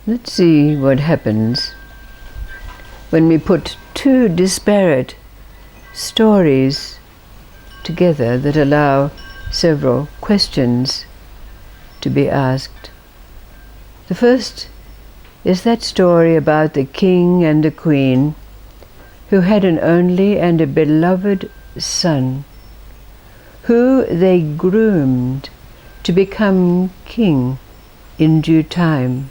Let's see what happens when we put two disparate stories together that allow several questions to be asked. The first is that story about the king and the queen who had an only and a beloved son, who they groomed to become king in due time.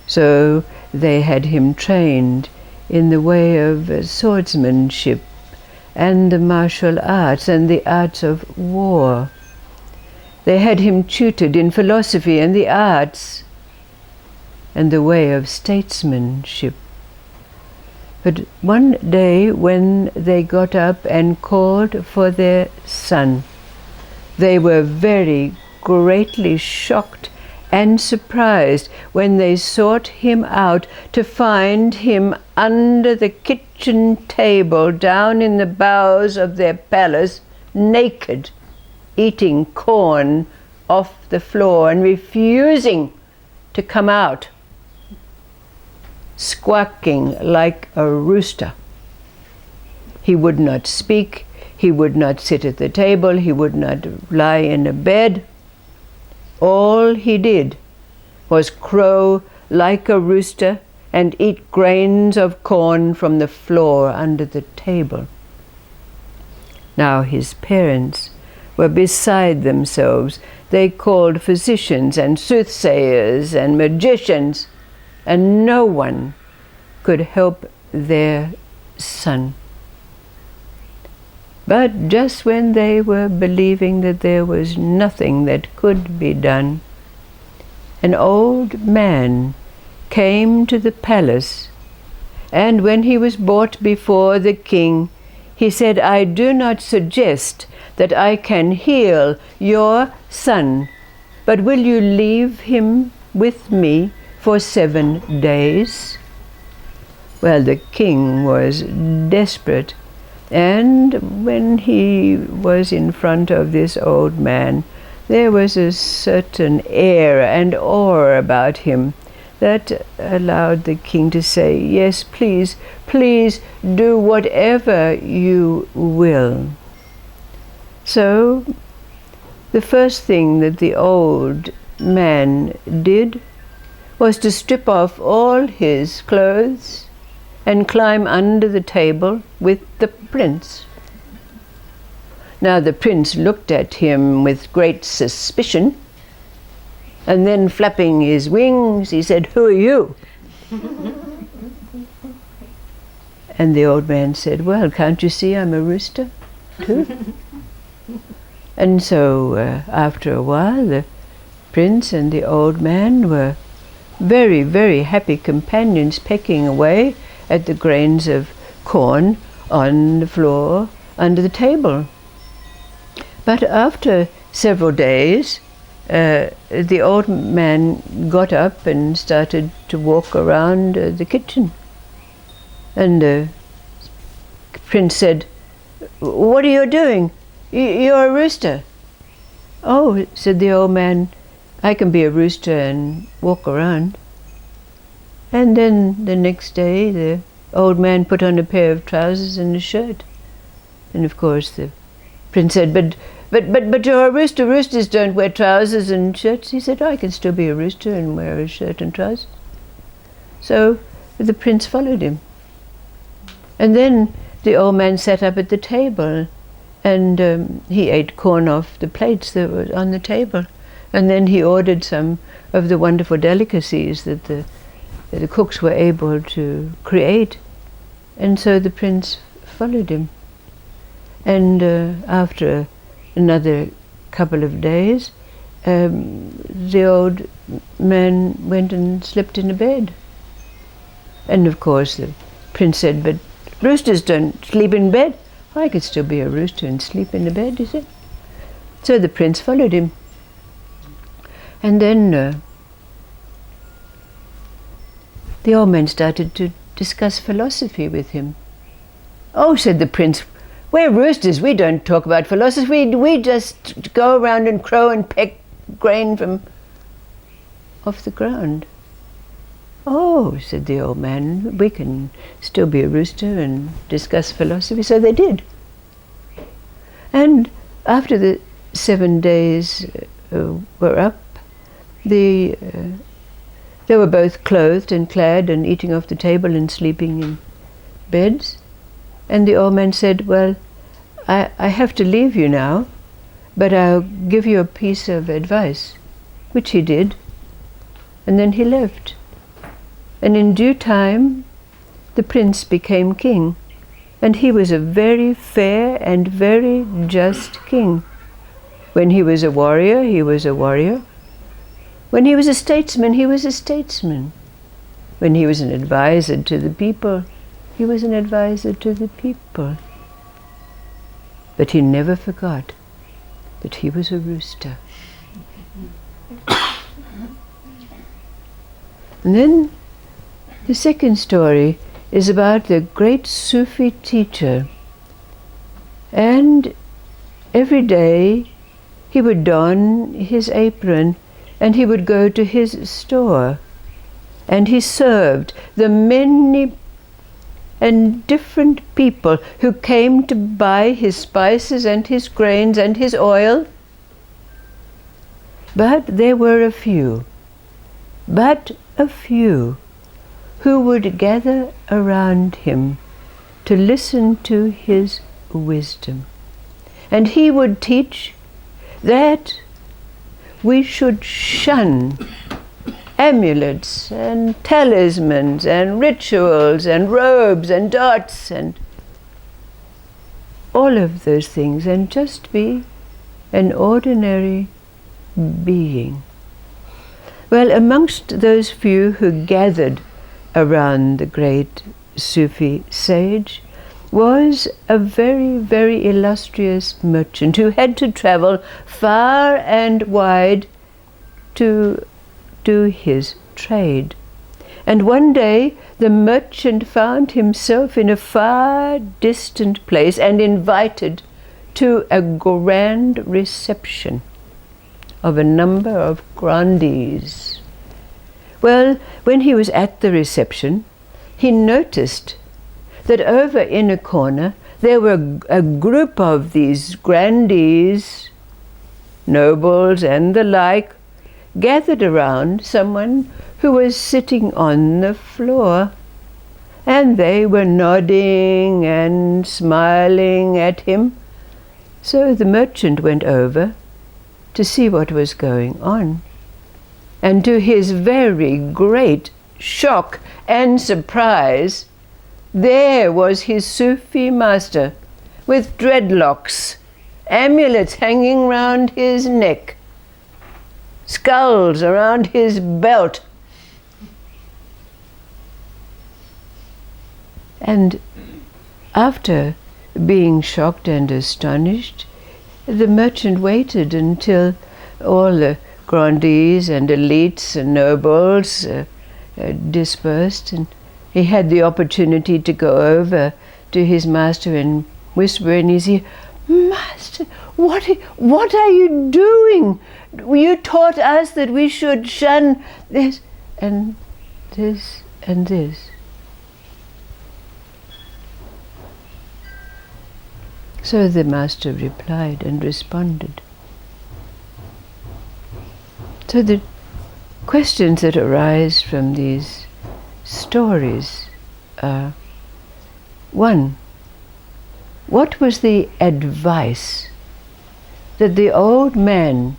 So they had him trained in the way of swordsmanship and the martial arts and the arts of war. They had him tutored in philosophy and the arts and the way of statesmanship. But one day when they got up and called for their son, they were very greatly shocked and surprised when they sought him out to find him under the kitchen table down in the bowels of their palace, naked, eating corn off the floor and refusing to come out, squawking like a rooster. He would not speak, he would not sit at the table, he would not lie in a bed. All he did was crow like a rooster and eat grains of corn from the floor under the table. Now his parents were beside themselves. They called physicians and soothsayers and magicians, and no one could help their son. But just when they were believing that there was nothing that could be done, an old man came to the palace, and when he was brought before the king, he said, "I do not suggest that I can heal your son, but will you leave him with me for 7 days?" Well, the king was desperate, and when he was in front of this old man, there was a certain air and awe about him that allowed the king to say, "Yes, please, please do whatever you will." So the first thing that the old man did was to strip off all his clothes and climb under the table with the prince. Now the prince looked at him with great suspicion, and then flapping his wings, he said, "Who are you?" And the old man said, "Well, can't you see I'm a rooster too?" And so after a while, the prince and the old man were very, very happy companions, pecking away at the grains of corn on the floor under the table. But after several days, the old man got up and started to walk around the kitchen. And the prince said, "What are you doing? You're a rooster." "Oh," said the old man, "I can be a rooster and walk around." And then the next day, the old man put on a pair of trousers and a shirt. And of course the prince said, But you're a rooster. Roosters don't wear trousers and shirts." He said, "I can still be a rooster and wear a shirt and trousers." So the prince followed him. And then the old man sat up at the table, and he ate corn off the plates that were on the table. And then he ordered some of the wonderful delicacies that the cooks were able to create. And so the prince followed him. And after another couple of days, the old man went and slept in a bed. And of course the prince said, "But roosters don't sleep in bed." "I could still be a rooster and sleep in a bed," he said. So the prince followed him. And then the old man started to discuss philosophy with him. "Oh," said the prince, "we're roosters, we don't talk about philosophy, we just go around and crow and peck grain from off the ground." "Oh," said the old man, "we can still be a rooster and discuss philosophy." So they did. And after the 7 days were up, they were both clothed and clad and eating off the table and sleeping in beds. And the old man said, "Well, I have to leave you now, but I'll give you a piece of advice," which he did. And then he left. And in due time, the prince became king. And he was a very fair and very just king. When he was a warrior, he was a warrior. When he was a statesman, he was a statesman. When he was an advisor to the people, he was an advisor to the people. But he never forgot that he was a rooster. And then the second story is about the great Sufi teacher. And every day he would don his apron and he would go to his store. And he served the many and different people who came to buy his spices and his grains and his oil. But there were a few who would gather around him to listen to his wisdom. And he would teach that we should shun amulets and talismans and rituals and robes and darts and all of those things, and just be an ordinary being. Well, amongst those few who gathered around the great Sufi sage was a very, very illustrious merchant who had to travel far and wide to do his trade. And one day the merchant found himself in a far distant place and invited to a grand reception of a number of grandees. Well, when he was at the reception, he noticed that over in a corner there were a group of these grandees, nobles and the like, gathered around someone who was sitting on the floor. And they were nodding and smiling at him. So the merchant went over to see what was going on. And to his very great shock and surprise, there was his Sufi master with dreadlocks, amulets hanging round his neck, skulls around his belt. And after being shocked and astonished, the merchant waited until all the grandees and elites and nobles dispersed, and he had the opportunity to go over to his master and whisper in his ear, "Master, what are you doing? You taught us that we should shun this and this and this." So the master replied and responded. So the questions that arise from these stories are, one, what was the advice that the old man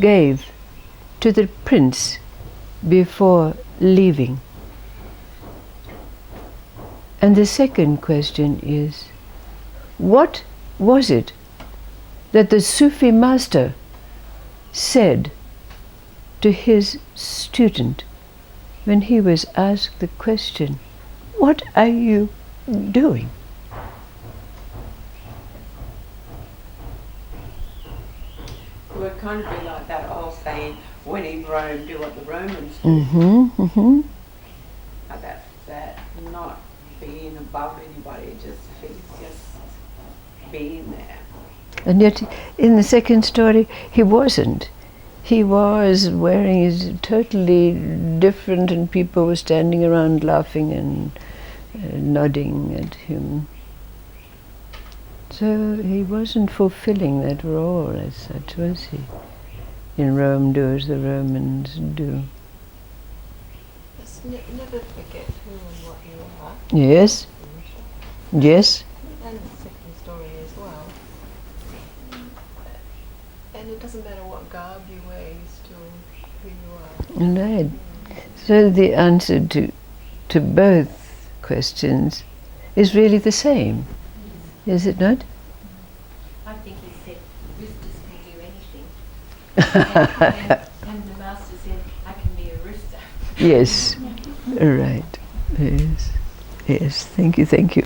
gave to the prince before leaving? And the second question is, what was it that the Sufi master said to his student when he was asked the question, "What are you doing?" Well, it kind of be like that old saying, when in Rome, do what the Romans do. Mm-hmm, mm-hmm. That not being above anybody, just being there. And yet, in the second story, he wasn't. He was wearing his totally different, and people were standing around laughing and nodding at him. So he wasn't fulfilling that role as such, was he? In Rome, do as the Romans do. Let's never forget who and what you are. Yes, yes, And the second story as well. And it doesn't matter what garb you wear, you're still who you are. right. So the answer to both questions is really the same, is it not? I think he said, roosters can do anything. And the master said, I can be a rooster. Yes, right. Yes, yes. Thank you, thank you.